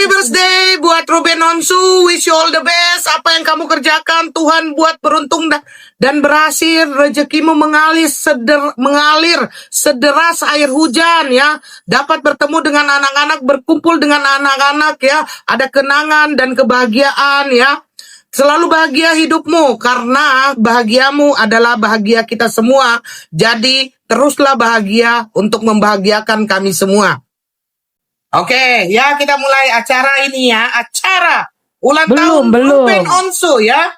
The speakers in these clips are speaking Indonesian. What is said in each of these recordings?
birthday buat Ruben Onsu. Wish you all the best. Apa yang kamu kerjakan, Tuhan buat beruntung dan berhasil. Rezekimu mengalir sederas air hujan ya. Dapat bertemu dengan anak-anak, berkumpul dengan anak-anak ya. Ada kenangan dan kebahagiaan ya. Selalu bahagia hidupmu, karena bahagiamu adalah bahagia kita semua. Jadi teruslah bahagia untuk membahagiakan kami semua. Oke, ya kita mulai acara ini ya. Acara ulang tahun Ruben Onsu ya.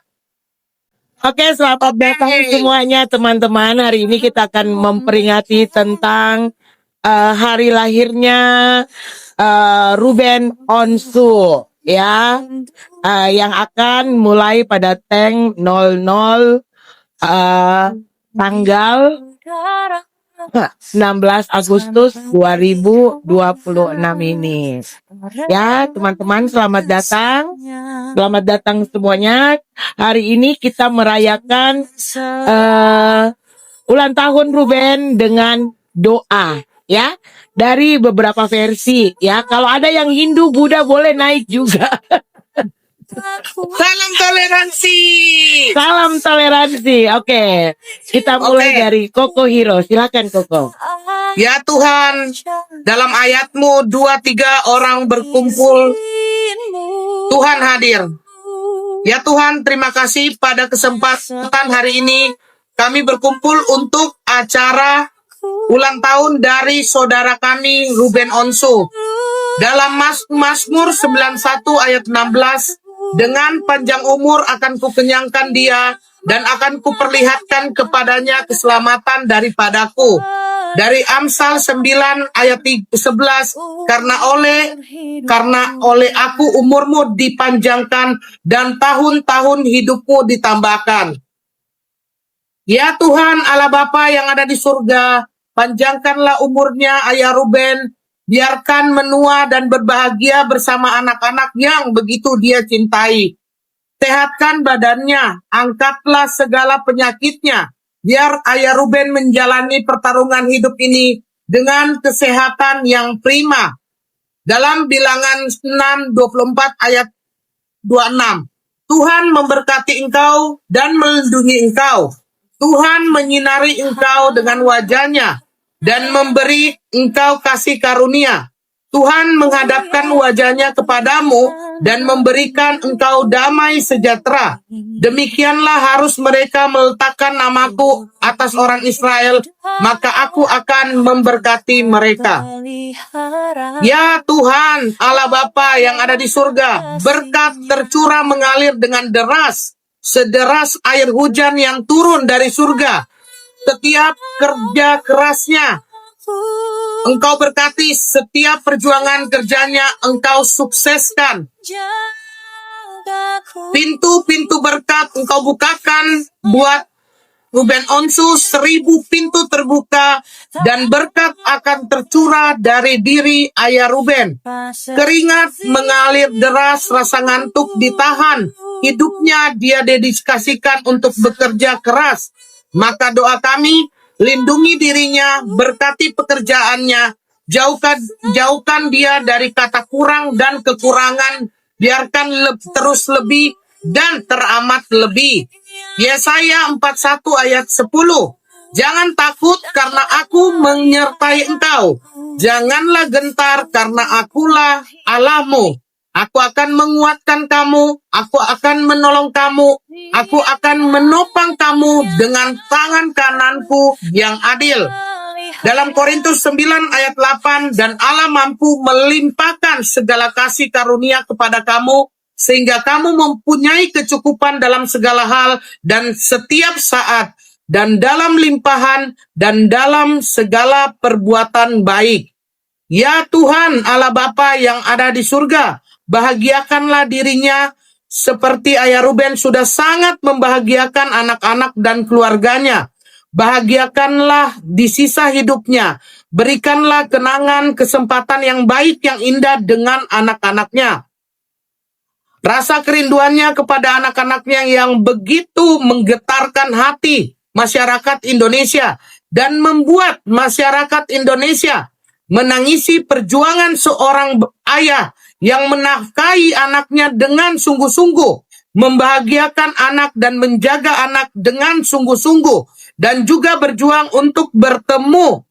Oke, selamat datang semuanya teman-teman. Hari ini kita akan memperingati tentang hari lahirnya Ruben Onsu ya. Yang akan mulai pada 00 tanggal 16 Agustus 2026 ini. Ya, teman-teman, selamat datang. Selamat datang semuanya. Hari ini kita merayakan ulang tahun Ruben dengan doa ya. Dari beberapa versi ya. Kalau ada yang Hindu, Buddha boleh naik juga. Salam toleransi. Salam toleransi. Oke, kita mulai dari Koko Hiro. Silakan Koko. Ya Tuhan, dalam ayat-Mu 2-3 orang berkumpul, Tuhan hadir. Ya Tuhan, terima kasih pada kesempatan hari ini kami berkumpul untuk acara ulang tahun dari saudara kami Ruben Onsu. Dalam Mazmur 91 ayat 16, dengan panjang umur akan kukenyangkan dia dan akan kuperlihatkan kepadanya keselamatan daripadaku. Dari Amsal 9 ayat 11, karena oleh aku umurmu dipanjangkan dan tahun-tahun hidupmu ditambahkan. Ya Tuhan Allah Bapa yang ada di surga, panjangkanlah umurnya ayah Ruben. Biarkan menua dan berbahagia bersama anak-anak yang begitu dia cintai. Sehatkan badannya, angkatlah segala penyakitnya. Biar ayah Ruben menjalani pertarungan hidup ini dengan kesehatan yang prima. Dalam Bilangan 6:24 ayat 26. Tuhan memberkati engkau dan melindungi engkau. Tuhan menyinari engkau dengan wajahnya dan memberi engkau kasih karunia. Tuhan menghadapkan wajahnya kepadamu dan memberikan engkau damai sejahtera. Demikianlah harus mereka meletakkan namaku atas orang Israel, maka aku akan memberkati mereka. Ya Tuhan, Allah Bapa yang ada di surga, berkat tercurah mengalir dengan deras, sederas air hujan yang turun dari surga. Setiap kerja kerasnya engkau berkati, setiap perjuangan kerjanya engkau sukseskan. Pintu-pintu berkat engkau bukakan buat Ruben Onsu. 1000 pintu terbuka dan berkat akan tercurah dari diri ayah Ruben. Keringat mengalir deras, rasa ngantuk ditahan. Hidupnya dia dedikasikan untuk bekerja keras. Maka doa kami, lindungi dirinya, berkati pekerjaannya, jauhkan dia dari kata kurang dan kekurangan, biarkan terus lebih dan teramat lebih. Yesaya 41 ayat 10. Jangan takut karena aku menyertai engkau. Janganlah gentar karena akulah Allahmu. Aku akan menguatkan kamu, aku akan menolong kamu, aku akan menopang kamu dengan tangan kananku yang adil. Dalam Korintus 9 ayat 8, dan Allah mampu melimpahkan segala kasih karunia kepada kamu, sehingga kamu mempunyai kecukupan dalam segala hal dan setiap saat, dan dalam limpahan dan dalam segala perbuatan baik. Ya Tuhan Allah Bapa yang ada di surga, bahagiakanlah dirinya seperti ayah Ruben sudah sangat membahagiakan anak-anak dan keluarganya. Bahagiakanlah di sisa hidupnya. Berikanlah kenangan, kesempatan yang baik, yang indah dengan anak-anaknya. Rasa kerinduannya kepada anak-anaknya yang begitu menggetarkan hati masyarakat Indonesia dan membuat masyarakat Indonesia menangisi perjuangan seorang ayah yang menafkahi anaknya dengan sungguh-sungguh, membahagiakan anak dan menjaga anak dengan sungguh-sungguh, dan juga berjuang untuk bertemu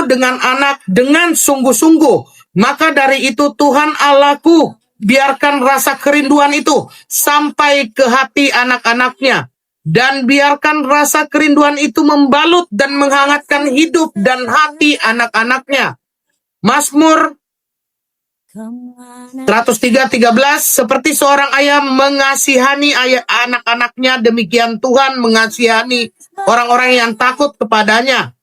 dengan anak dengan sungguh-sungguh. Maka dari itu Tuhan Allahku biarkan rasa kerinduan itu sampai ke hati anak-anaknya. Dan biarkan rasa kerinduan itu membalut dan menghangatkan hidup dan hati anak-anaknya. Mazmur 103:13, seperti seorang ayah mengasihani anak-anaknya, demikian Tuhan mengasihani orang-orang yang takut kepadanya.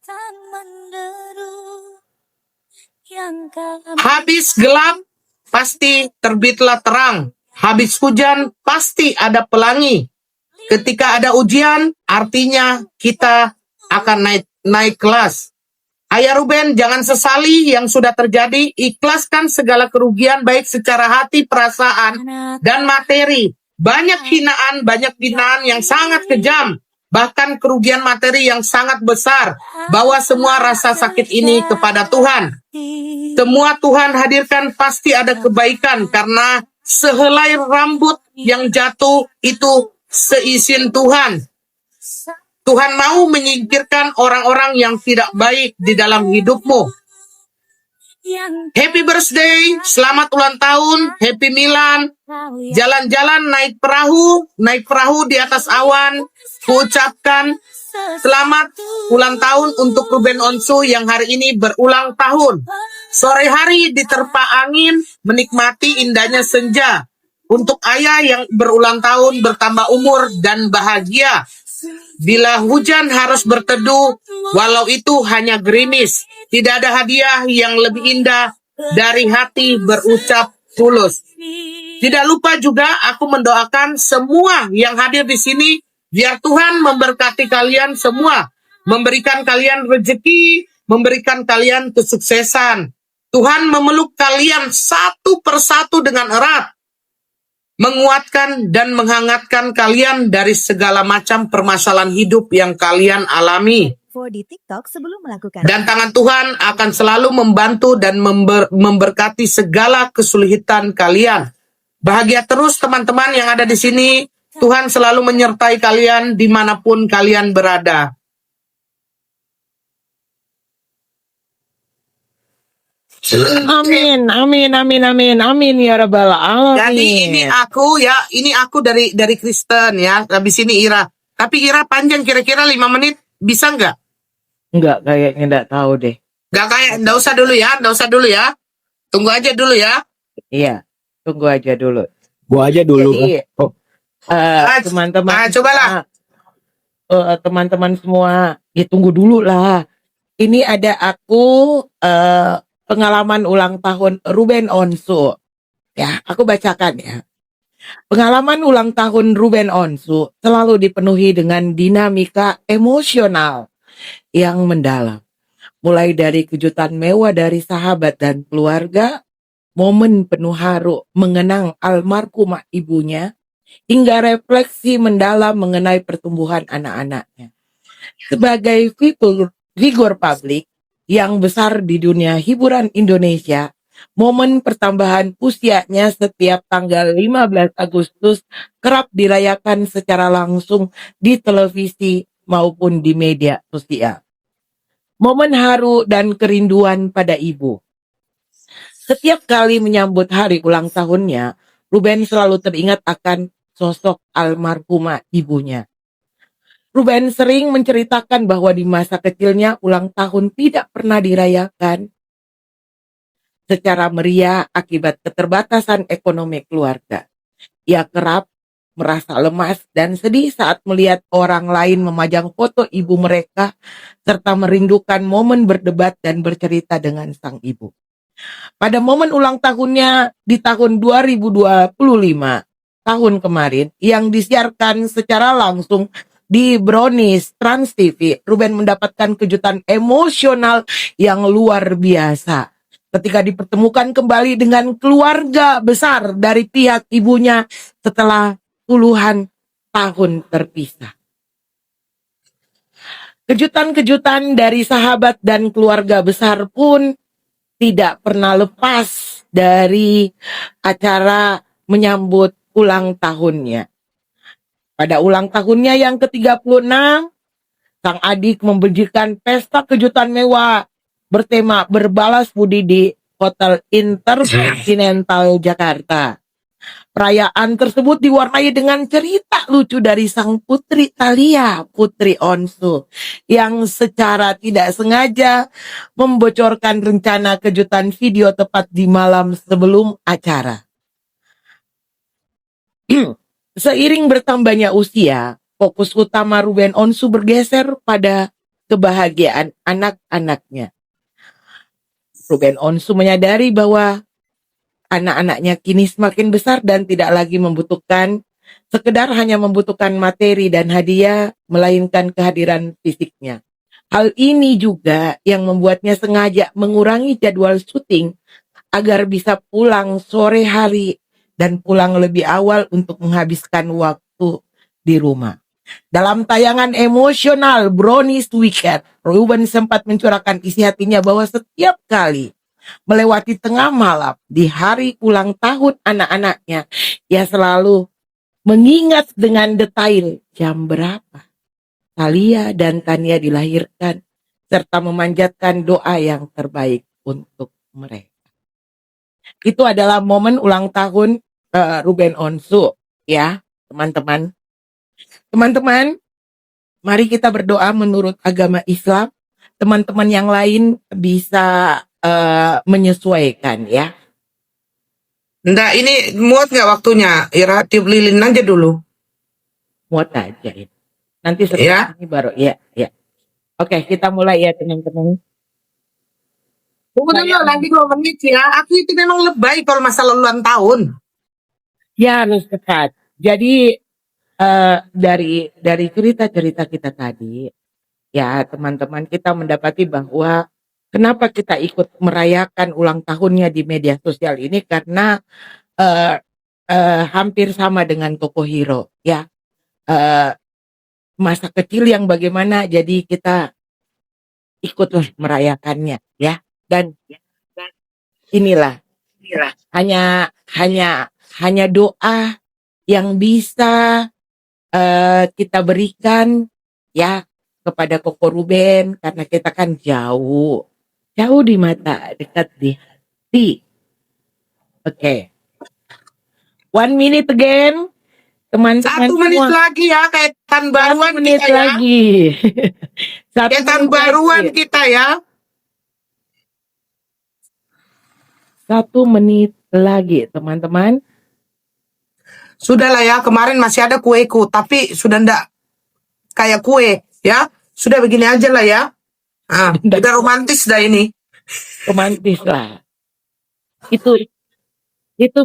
Habis gelap, pasti terbitlah terang. Habis hujan, pasti ada pelangi. Ketika ada ujian, artinya kita akan naik kelas. Ayah Ruben, jangan sesali yang sudah terjadi. Ikhlaskan segala kerugian, baik secara hati, perasaan, dan materi. Banyak hinaan yang sangat kejam. Bahkan kerugian materi yang sangat besar. Bawa semua rasa sakit ini kepada Tuhan. Semua Tuhan hadirkan pasti ada kebaikan, karena sehelai rambut yang jatuh itu seizin Tuhan. Tuhan mau menyingkirkan orang-orang yang tidak baik di dalam hidupmu. Happy birthday, selamat ulang tahun, Happy Milan. Jalan-jalan naik perahu di atas awan. Kuucapkan selamat ulang tahun untuk Ruben Onsu yang hari ini berulang tahun. Sore hari diterpa angin, menikmati indahnya senja. Untuk ayah yang berulang tahun, bertambah umur dan bahagia. Bila hujan harus berteduh, walau itu hanya gerimis. Tidak ada hadiah yang lebih indah dari hati berucap tulus. Tidak lupa juga aku mendoakan semua yang hadir di sini, biar Tuhan memberkati kalian semua, memberikan kalian rezeki, memberikan kalian kesuksesan. Tuhan memeluk kalian satu persatu dengan erat, menguatkan dan menghangatkan kalian dari segala macam permasalahan hidup yang kalian alami. Di TikTok sebelum melakukan. Dan tangan Tuhan akan selalu membantu dan memberkati segala kesulitan kalian. Bahagia terus teman-teman yang ada di sini. Tuhan selalu menyertai kalian dimanapun kalian berada. Amin, amin, amin, amin, amin ya Rabbal Alamin. Jadi ini aku dari Kristen ya. Habis ini Ira. Tapi Ira panjang, kira-kira 5 menit bisa nggak? Enggak, kayaknya enggak tahu deh. Nggak usah dulu ya. Tunggu aja dulu ya. Iya, tunggu aja dulu. Gua aja dulu. Jadi, Oh, teman-teman, cobalah. teman-teman semua, ya tunggu dulu lah. Ini ada aku pengalaman ulang tahun Ruben Onsu. Ya, aku bacakan ya. Pengalaman ulang tahun Ruben Onsu selalu dipenuhi dengan dinamika emosional yang mendalam. Mulai dari kejutan mewah dari sahabat dan keluarga, momen penuh haru mengenang almarhumah ibunya, hingga refleksi mendalam mengenai pertumbuhan anak-anaknya. Sebagai figur publik yang besar di dunia hiburan Indonesia, momen pertambahan usianya setiap tanggal 15 Agustus kerap dirayakan secara langsung di televisi maupun di media sosial. Momen haru dan kerinduan pada ibu. Setiap kali menyambut hari ulang tahunnya, Ruben selalu teringat akan sosok almarhumah ibunya. Ruben sering menceritakan bahwa di masa kecilnya ulang tahun tidak pernah dirayakan secara meriah akibat keterbatasan ekonomi keluarga. Ia kerap merasa lemas dan sedih saat melihat orang lain memajang foto ibu mereka serta merindukan momen berdebat dan bercerita dengan sang ibu. Pada momen ulang tahunnya di tahun 2025, tahun kemarin, yang disiarkan secara langsung di Brownies Trans TV, Ruben mendapatkan kejutan emosional yang luar biasa ketika dipertemukan kembali dengan keluarga besar dari pihak ibunya setelah puluhan tahun terpisah. Kejutan-kejutan dari sahabat dan keluarga besar pun tidak pernah lepas dari acara menyambut ulang tahunnya. Pada ulang tahunnya yang ke-36, sang adik memberikan pesta kejutan mewah bertema berbalas budi di Hotel Intercontinental Jakarta. Perayaan tersebut diwarnai dengan cerita lucu dari sang putri Thalia, Putri Onsu, yang secara tidak sengaja membocorkan rencana kejutan video tepat di malam sebelum acara. Seiring bertambahnya usia, fokus utama Ruben Onsu bergeser pada kebahagiaan anak-anaknya. Ruben Onsu menyadari bahwa anak-anaknya kini semakin besar dan tidak lagi sekedar hanya membutuhkan materi dan hadiah, melainkan kehadiran fisiknya. Hal ini juga yang membuatnya sengaja mengurangi jadwal syuting agar bisa pulang sore hari dan pulang lebih awal untuk menghabiskan waktu di rumah. Dalam tayangan emosional Brownies Weekend, Ruben sempat mencurahkan isi hatinya bahwa setiap kali melewati tengah malam di hari ulang tahun anak-anaknya, ia selalu mengingat dengan detail jam berapa Thalia dan Tania dilahirkan, serta memanjatkan doa yang terbaik untuk mereka. Itu adalah momen ulang tahun Ruben Onsu, ya teman-teman. Teman-teman, mari kita berdoa menurut agama Islam. Teman-teman yang lain bisa menyesuaikan ya. Nggak, ini muat nggak waktunya? Ira, tiup lilin aja dulu. Muat aja ini. Nanti setelah ini baru ya. Oke, kita mulai ya teman-teman. Tunggu dulu, lagi 2 menit ya. Aku itu memang lebay kalau masalah ulang tahun. Ya harus cepat. Jadi dari cerita-cerita kita tadi, ya teman-teman, kita mendapati bahwa kenapa kita ikut merayakan ulang tahunnya di media sosial ini karena hampir sama dengan Koko Hiro, ya. Masa kecil yang bagaimana, jadi kita ikutlah merayakannya, ya. Dan inilah hanya doa yang bisa kita berikan ya kepada Koko Ruben, karena kita kan jauh di mata, dekat di hati. Oke. 1 minute again, teman-teman. 1 menit semua. lagi ya, kayak tahun baruan 1 menit kita lagi. ya. Kayak tahun baruan kita ya. 1 menit lagi, teman-teman. Sudahlah ya, kemarin masih ada kueku, tapi sudah ndak kayak kue ya. Sudah begini aja lah ya. Udah romantis dah ini. Romantis lah. Itu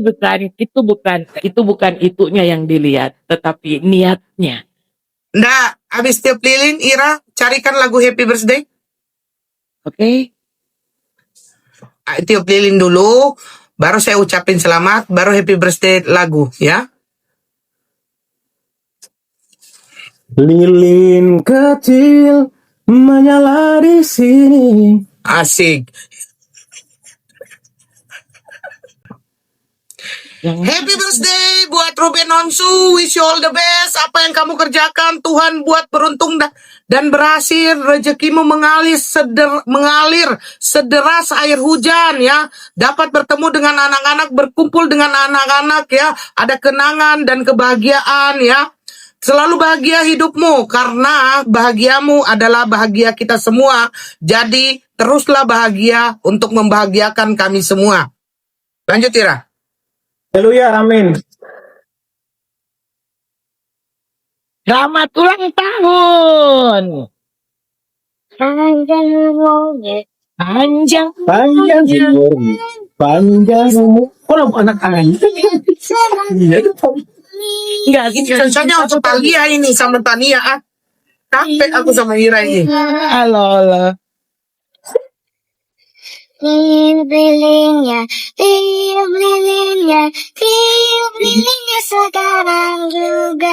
bukan itunya yang dilihat, tetapi niatnya. Ndak, habis tiup lilin, Ira carikan lagu Happy Birthday. Oke. Tiup lilin dulu, baru saya ucapin selamat, baru Happy Birthday lagu ya. Lilin kecil menyala di sini. Asik. Yang Happy birthday buat Ruben Onsu. Wish you all the best. Apa yang kamu kerjakan, Tuhan buat beruntung dan berhasil. Rezekimu mengalir sederas air hujan ya. Dapat bertemu dengan anak-anak, berkumpul dengan anak-anak ya. Ada kenangan dan kebahagiaan ya. Selalu bahagia hidupmu, karena bahagiamu adalah bahagia kita semua. Jadi teruslah bahagia untuk membahagiakan kami semua. Lanjut Ira. Haleluya, amin. Selamat ulang tahun. Panjang umurnya. Panjang umurmu. Panjang umurmu. Kok anak-anak? Iya, enggak Ini contohnya untuk Thalia ini sama Tania. Capek aku sama Ira ini. Halo. Tiup lilinnya sekarang juga.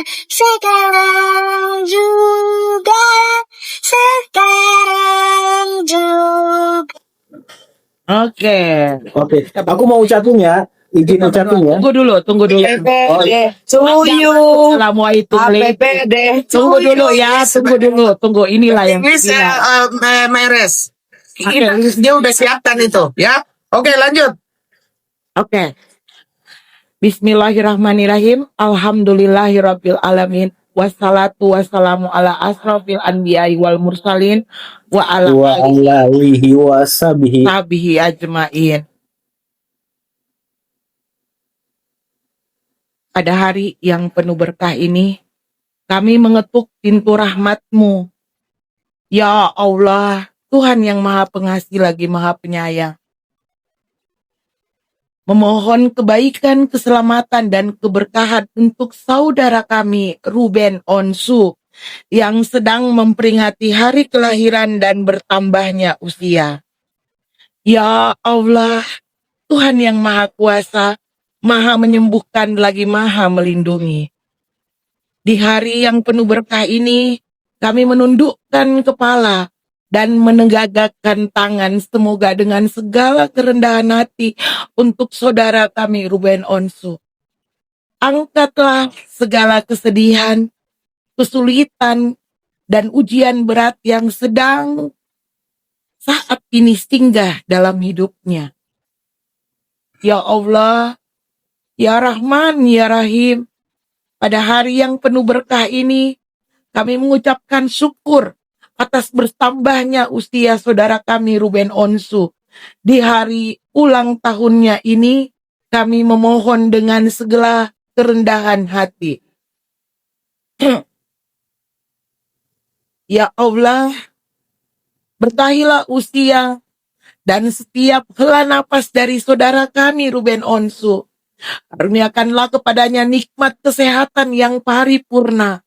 Oke. Oke, aku mau ucapin ya. Izin ucapin ya. Tunggu dulu. Oh, Suyu. Assalamualaikum. APPD. Tunggu dulu ya, tunggu. Inilah yang Inggris Meres. Oke. Dia udah siapkan itu, ya. Oke, lanjut. Oke. Bismillahirrahmanirrahim. Alhamdulillahirabbil alamin. Wassalatu wassalamu ala asrofil anbiya'i wal mursalin wa ala wa alihi wa sahbihi. alihi ajmain. Pada hari yang penuh berkah ini, kami mengetuk pintu rahmat-Mu. Ya Allah, Tuhan yang Maha Pengasih lagi Maha Penyayang. Memohon kebaikan, keselamatan, dan keberkahan untuk saudara kami, Ruben Onsu, yang sedang memperingati hari kelahiran dan bertambahnya usia. Ya Allah, Tuhan yang Maha Kuasa, Maha menyembuhkan lagi Maha melindungi. Di hari yang penuh berkah ini, kami menundukkan kepala dan menegakkan tangan semoga dengan segala kerendahan hati untuk saudara kami Ruben Onsu. Angkatlah segala kesedihan, kesulitan, dan ujian berat yang sedang saat ini singgah dalam hidupnya. Ya Allah, Ya Rahman, Ya Rahim, pada hari yang penuh berkah ini, kami mengucapkan syukur atas bertambahnya usia saudara kami Ruben Onsu. Di hari ulang tahunnya ini, kami memohon dengan segala kerendahan hati. Ya Allah, berkahilah usia dan setiap hela napas dari saudara kami Ruben Onsu. Karuniakanlah kepadanya nikmat kesehatan yang paripurna.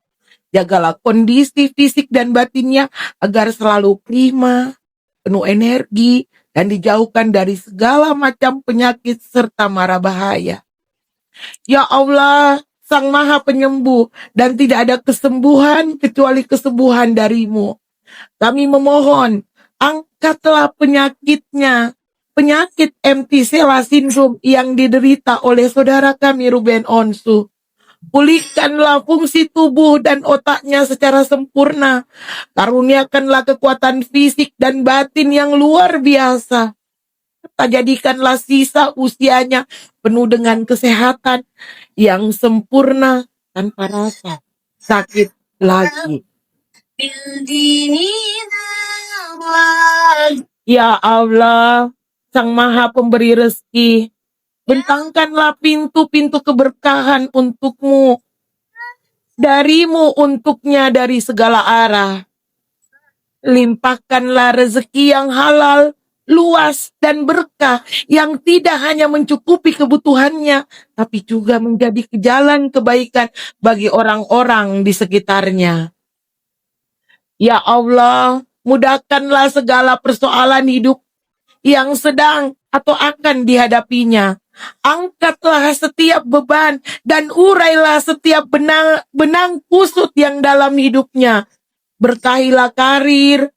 Jagalah kondisi fisik dan batinnya agar selalu prima, penuh energi, dan dijauhkan dari segala macam penyakit serta mara bahaya. Ya Allah, Sang Maha Penyembuh, dan tidak ada kesembuhan kecuali kesembuhan dari-Mu. Kami memohon, angkatlah penyakitnya, penyakit Empty-Sella Syndrome yang diderita oleh saudara kami Ruben Onsu. Pulihkanlah fungsi tubuh dan otaknya secara sempurna. Karuniakanlah kekuatan fisik dan batin yang luar biasa. Tak jadikanlah sisa usianya penuh dengan kesehatan yang sempurna tanpa rasa sakit lagi. Ya Allah, Sang Maha Pemberi rezeki, bentangkanlah pintu-pintu keberkahan untuk-Mu, dari-Mu untuknya dari segala arah. Limpahkanlah rezeki yang halal, luas, dan berkah yang tidak hanya mencukupi kebutuhannya, tapi juga menjadi jalan kebaikan bagi orang-orang di sekitarnya. Ya Allah, mudahkanlah segala persoalan hidup yang sedang atau akan dihadapinya. Angkatlah setiap beban dan urailah setiap benang kusut yang dalam hidupnya. Berkahilah karir,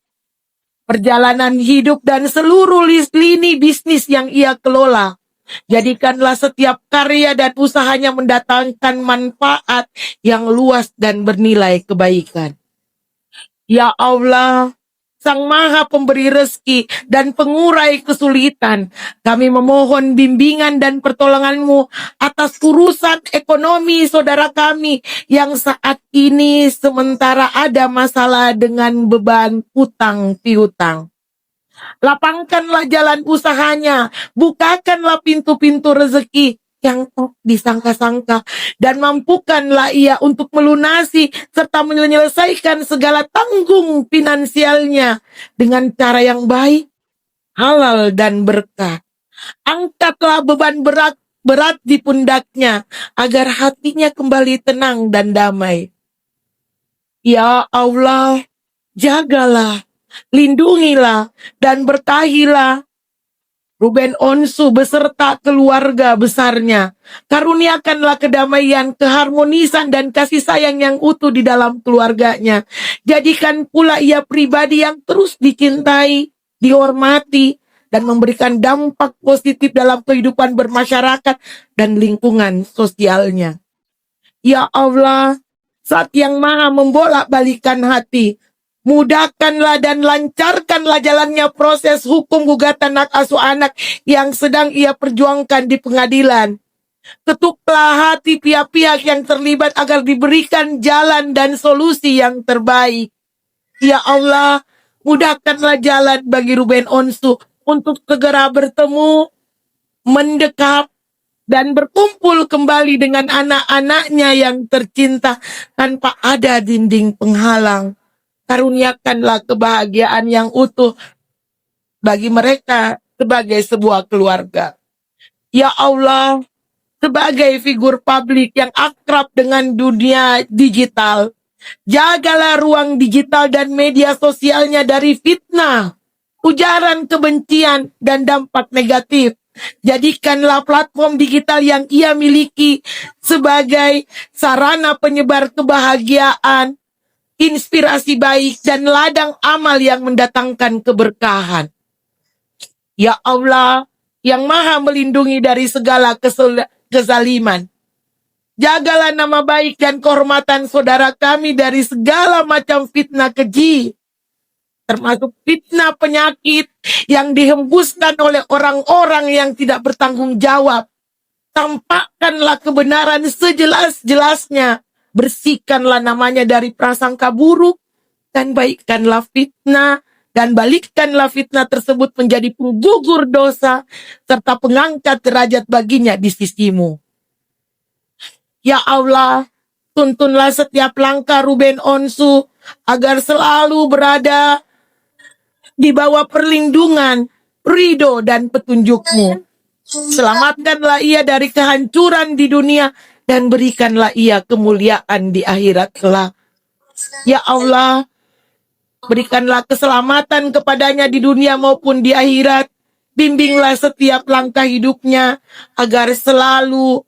perjalanan hidup, dan seluruh lini bisnis yang ia kelola. Jadikanlah setiap karya dan usahanya mendatangkan manfaat yang luas dan bernilai kebaikan. Ya Allah, Sang Maha Pemberi rezeki dan pengurai kesulitan, kami memohon bimbingan dan pertolongan-Mu atas urusan ekonomi saudara kami yang saat ini sementara ada masalah dengan beban hutang piutang. Lapangkanlah jalan usahanya, bukakanlah pintu-pintu rezeki yang tak disangka-sangka, dan mampukanlah ia untuk melunasi serta menyelesaikan segala tanggung finansialnya dengan cara yang baik, halal, dan berkah. Angkatlah beban berat di pundaknya agar hatinya kembali tenang dan damai. Ya Allah, jagalah, lindungilah, dan berkahilah Ruben Onsu beserta keluarga besarnya. Karuniakanlah kedamaian, keharmonisan, dan kasih sayang yang utuh di dalam keluarganya. Jadikan pula ia pribadi yang terus dicintai, dihormati, dan memberikan dampak positif dalam kehidupan bermasyarakat dan lingkungan sosialnya. Ya Allah, Zat yang Maha membolak-balikan hati, mudahkanlah dan lancarkanlah jalannya proses hukum gugatan hak asuh anak yang sedang ia perjuangkan di pengadilan. Ketuklah hati pihak-pihak yang terlibat agar diberikan jalan dan solusi yang terbaik. Ya Allah, mudahkanlah jalan bagi Ruben Onsu untuk segera bertemu, mendekap, dan berkumpul kembali dengan anak-anaknya yang tercinta tanpa ada dinding penghalang. Karuniakanlah kebahagiaan yang utuh bagi mereka sebagai sebuah keluarga. Ya Allah, sebagai figur publik yang akrab dengan dunia digital, jagalah ruang digital dan media sosialnya dari fitnah, ujaran kebencian, dan dampak negatif. Jadikanlah platform digital yang ia miliki sebagai sarana penyebar kebahagiaan, inspirasi baik, dan ladang amal yang mendatangkan keberkahan. Ya Allah, yang Maha melindungi dari segala kezaliman, jagalah nama baik dan kehormatan saudara kami dari segala macam fitnah keji, termasuk fitnah penyakit yang dihembuskan oleh orang-orang yang tidak bertanggung jawab. Tampakkanlah kebenaran sejelas-jelasnya, bersihkanlah namanya dari prasangka buruk, dan baikkanlah fitnah, dan balikkanlah fitnah tersebut menjadi penggugur dosa, serta pengangkat derajat baginya di sisimu. Ya Allah, tuntunlah setiap langkah Ruben Onsu agar selalu berada di bawah perlindungan, ridho, dan petunjuk-Mu. Selamatkanlah ia dari kehancuran di dunia dan berikanlah ia kemuliaan di akhirat kelak. Ya Allah, berikanlah keselamatan kepadanya di dunia maupun di akhirat. Bimbinglah setiap langkah hidupnya agar selalu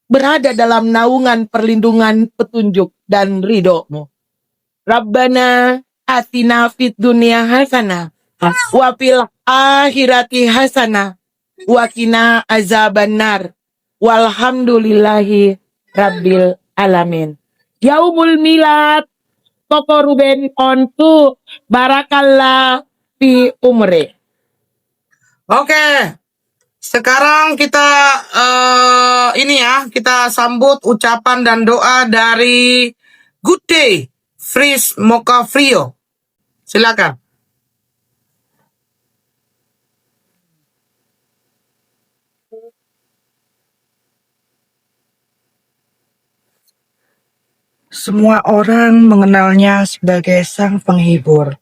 berada dalam naungan perlindungan, petunjuk, dan ridho-Mu. Rabbana atina fid dunya hasanah wa fil akhirati hasanah wa qina azabannar walhamdulillahi rabbil alamin. Yaumul milad Koko Ruben Onsu, barakallah fi umri. Oke, sekarang kita kita sambut ucapan dan doa dari Good Day Fris Mokafrio. Silakan. Semua orang mengenalnya sebagai sang penghibur.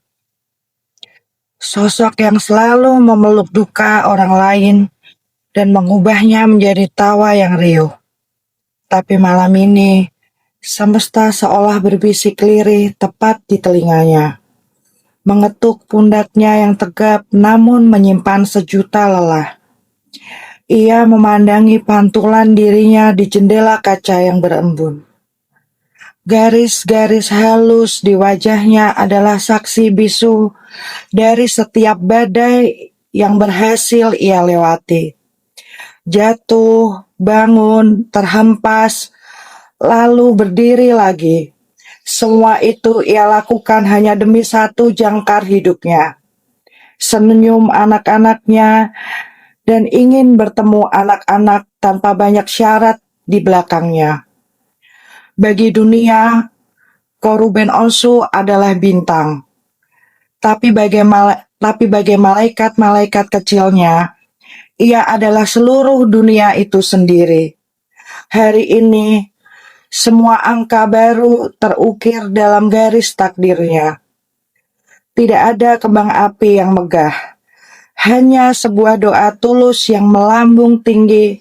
Sosok yang selalu memeluk duka orang lain dan mengubahnya menjadi tawa yang riuh. Tapi malam ini, semesta seolah berbisik lirih tepat di telinganya. Mengetuk pundaknya yang tegap namun menyimpan sejuta lelah. Ia memandangi pantulan dirinya di jendela kaca yang berembun. Garis-garis halus di wajahnya adalah saksi bisu dari setiap badai yang berhasil ia lewati. Jatuh, bangun, terhempas, lalu berdiri lagi. Semua itu ia lakukan hanya demi satu jangkar hidupnya. Senyum anak-anaknya dan ingin bertemu anak-anak tanpa banyak syarat di belakangnya. Bagi dunia, Ko Ruben Onsu adalah bintang. Tapi bagi malaikat-malaikat kecilnya, ia adalah seluruh dunia itu sendiri. Hari ini, semua angka baru terukir dalam garis takdirnya. Tidak ada kembang api yang megah. Hanya sebuah doa tulus yang melambung tinggi,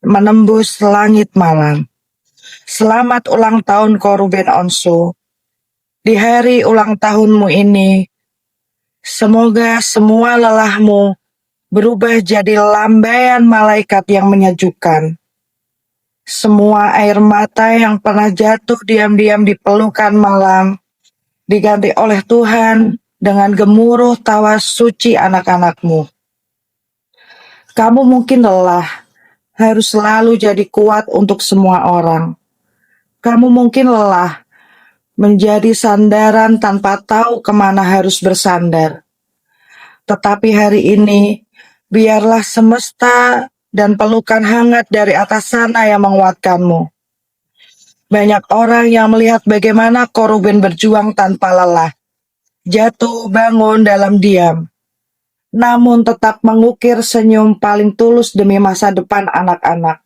menembus langit malam. Selamat ulang tahun Ko Ruben Onsu. Di hari ulang tahunmu ini, semoga semua lelahmu berubah jadi lambaian malaikat yang menyejukkan. Semua air mata yang pernah jatuh diam-diam di pelukan malam diganti oleh Tuhan dengan gemuruh tawa suci anak-anakmu. Kamu mungkin lelah, harus selalu jadi kuat untuk semua orang. Kamu mungkin lelah, menjadi sandaran tanpa tahu kemana harus bersandar. Tetapi hari ini, biarlah semesta dan pelukan hangat dari atas sana yang menguatkanmu. Banyak orang yang melihat bagaimana Ko Ruben berjuang tanpa lelah, jatuh bangun dalam diam, namun tetap mengukir senyum paling tulus demi masa depan anak-anak.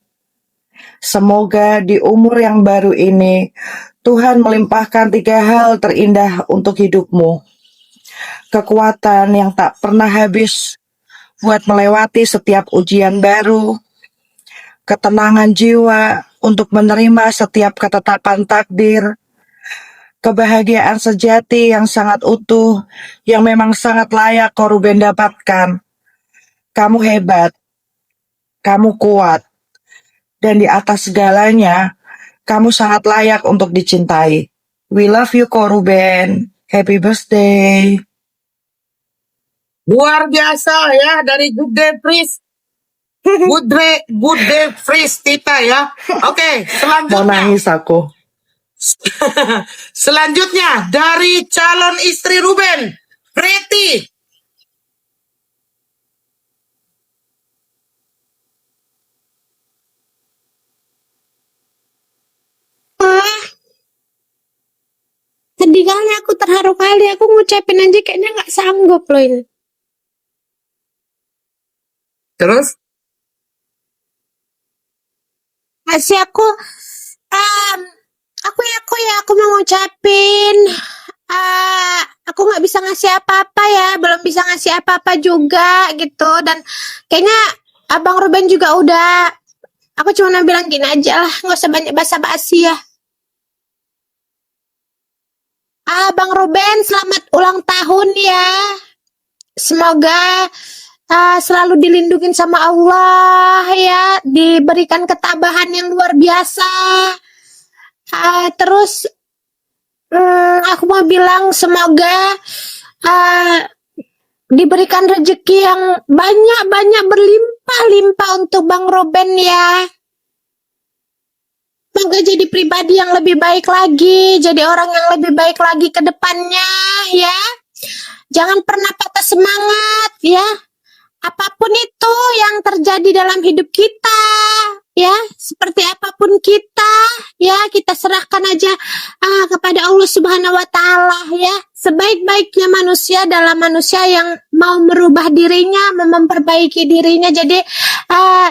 Semoga di umur yang baru ini, Tuhan melimpahkan 3 hal terindah untuk hidupmu. Kekuatan yang tak pernah habis buat melewati setiap ujian baru, ketenangan jiwa untuk menerima setiap ketetapan takdir, kebahagiaan sejati yang sangat utuh, yang memang sangat layak Ko Ruben dapatkan. Kamu hebat, kamu kuat, dan di atas segalanya, kamu sangat layak untuk dicintai. We love you Ko Ruben. Happy birthday. Luar biasa ya dari Good Day Freeze. Good Day Freeze Tita ya. Oke, Mau selanjutnya. nangis aku. Selanjutnya dari calon istri Ruben, Preti. Sedih kali, aku terharu kali. Aku ngucapin aja kayaknya nggak sanggup loh ini. Terus? Masih aku mau ngucapin. Aku nggak bisa ngasih apa-apa ya, belum bisa ngasih apa-apa juga gitu. Dan kayaknya Abang Ruben juga udah. Aku cuma bilang gini aja lah, nggak usah banyak basa-basi ya. Bang Ruben, selamat ulang tahun ya. Semoga selalu dilindungi sama Allah ya, diberikan ketabahan yang luar biasa. Terus aku mau bilang semoga diberikan rezeki yang banyak-banyak berlimpah-limpah untuk Bang Ruben ya. Semoga jadi pribadi yang lebih baik lagi, jadi orang yang lebih baik lagi ke depannya ya. Jangan pernah patah semangat ya. Apapun itu yang terjadi dalam hidup kita ya, seperti apapun kita ya, kita serahkan aja kepada Allah Subhanahu wa taala ya. Sebaik-baiknya manusia adalah manusia yang mau merubah dirinya, memperbaiki dirinya. Jadi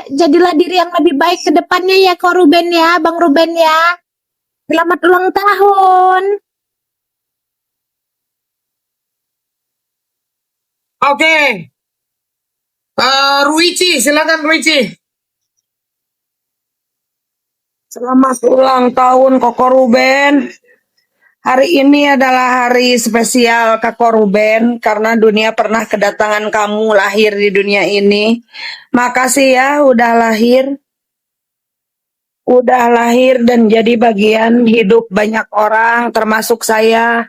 jadilah diri yang lebih baik ke depannya ya Ko Ruben ya, Bang Ruben ya. Selamat ulang tahun. Oke. Ruici, silakan Ruici. Selamat ulang tahun Koko Ruben. Hari ini adalah hari spesial Koko Ruben karena dunia pernah kedatangan kamu lahir di dunia ini. Makasih ya udah lahir. Udah lahir dan jadi bagian hidup banyak orang termasuk saya.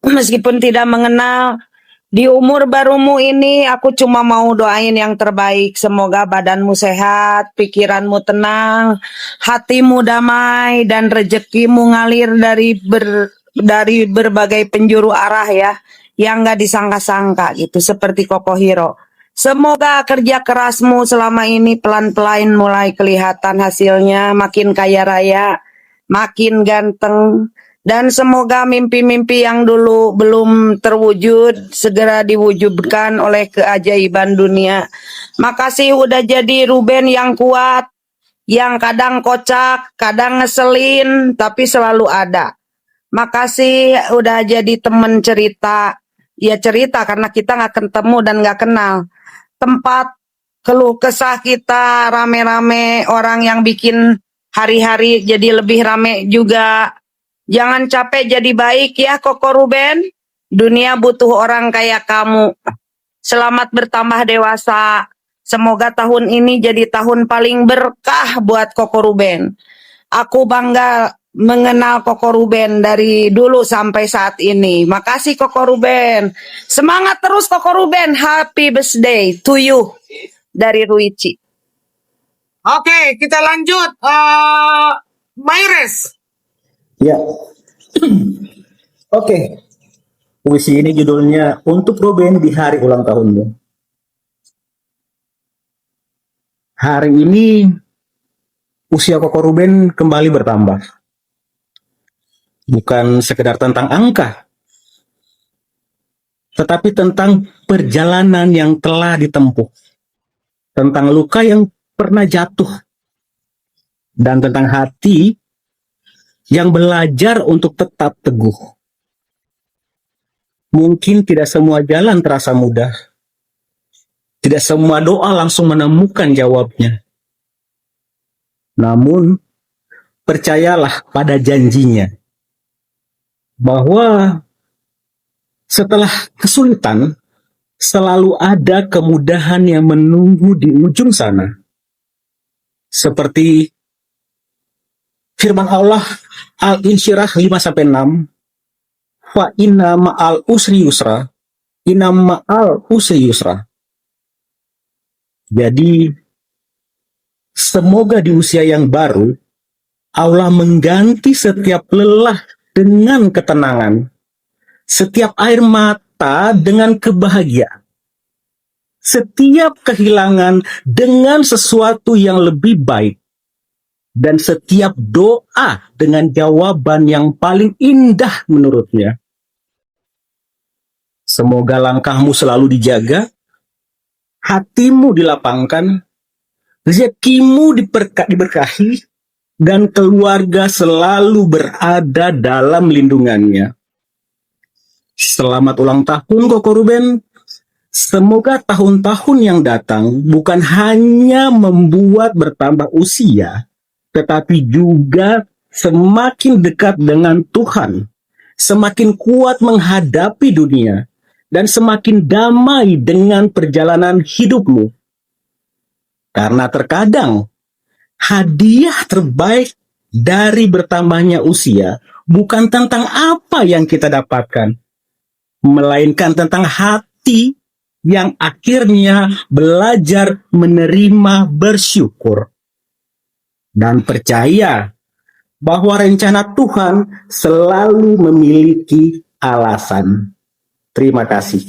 Meskipun tidak mengenal, di umur barumu ini aku cuma mau doain yang terbaik. Semoga badanmu sehat, pikiranmu tenang, hatimu damai, dan rezekimu ngalir dari berbagai penjuru arah ya, yang gak disangka-sangka gitu, seperti Koko Hiro. Semoga kerja kerasmu selama ini pelan-pelan mulai kelihatan hasilnya, makin kaya raya, makin ganteng, dan semoga mimpi-mimpi yang dulu belum terwujud segera diwujudkan oleh keajaiban dunia. Makasih udah jadi Ruben yang kuat, yang kadang kocak, kadang ngeselin, tapi selalu ada. Makasih udah jadi temen cerita. Ya cerita karena kita gak ketemu dan gak kenal. Tempat keluh kesah kita rame-rame, orang yang bikin hari-hari jadi lebih rame juga. Jangan capek jadi baik ya Koko Ruben. Dunia butuh orang kayak kamu. Selamat bertambah dewasa. Semoga tahun ini jadi tahun paling berkah buat Koko Ruben. Aku bangga mengenal Koko Ruben dari dulu sampai saat ini. Makasih Koko Ruben. Semangat terus Koko Ruben. Happy birthday to you dari Ruichi. Oke, kita lanjut. Mayres. Ya. Oke. Puisi ini judulnya Untuk Ruben di Hari Ulang Tahunmu. Hari ini usia Koko Ruben kembali bertambah. Bukan sekedar tentang angka, tetapi tentang perjalanan yang telah ditempuh. Tentang luka yang pernah jatuh. Dan tentang hati yang belajar untuk tetap teguh. Mungkin tidak semua jalan terasa mudah. Tidak semua doa langsung menemukan jawabnya. Namun, percayalah pada janjinya. Bahwa setelah kesulitan, selalu ada kemudahan yang menunggu di ujung sana. Seperti firman Allah Al-Insyirah 5-6, fa inna ma'al usri yusra, inna ma'al usri yusra. Jadi, semoga di usia yang baru, Allah mengganti setiap lelah dengan ketenangan, setiap air mata dengan kebahagiaan, setiap kehilangan dengan sesuatu yang lebih baik, dan setiap doa dengan jawaban yang paling indah menurutnya. Semoga langkahmu selalu dijaga, hatimu dilapangkan, rezekimu diberkahi, dan keluarga selalu berada dalam lindungannya. Selamat ulang tahun Koko Ruben. Semoga tahun-tahun yang datang bukan hanya membuat bertambah usia, tetapi juga semakin dekat dengan Tuhan, semakin kuat menghadapi dunia, dan semakin damai dengan perjalanan hidupmu. Karena terkadang hadiah terbaik dari bertambahnya usia bukan tentang apa yang kita dapatkan, melainkan tentang hati yang akhirnya belajar menerima bersyukur. Dan percaya bahwa rencana Tuhan selalu memiliki alasan. Terima kasih.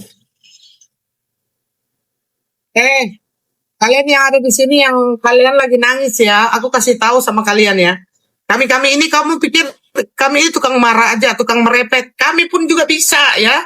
Kalian yang ada di sini yang kalian lagi nangis ya, aku kasih tahu sama kalian ya. Kami ini kamu pikir kami ini tukang marah aja, tukang merepet. Kami pun juga bisa ya.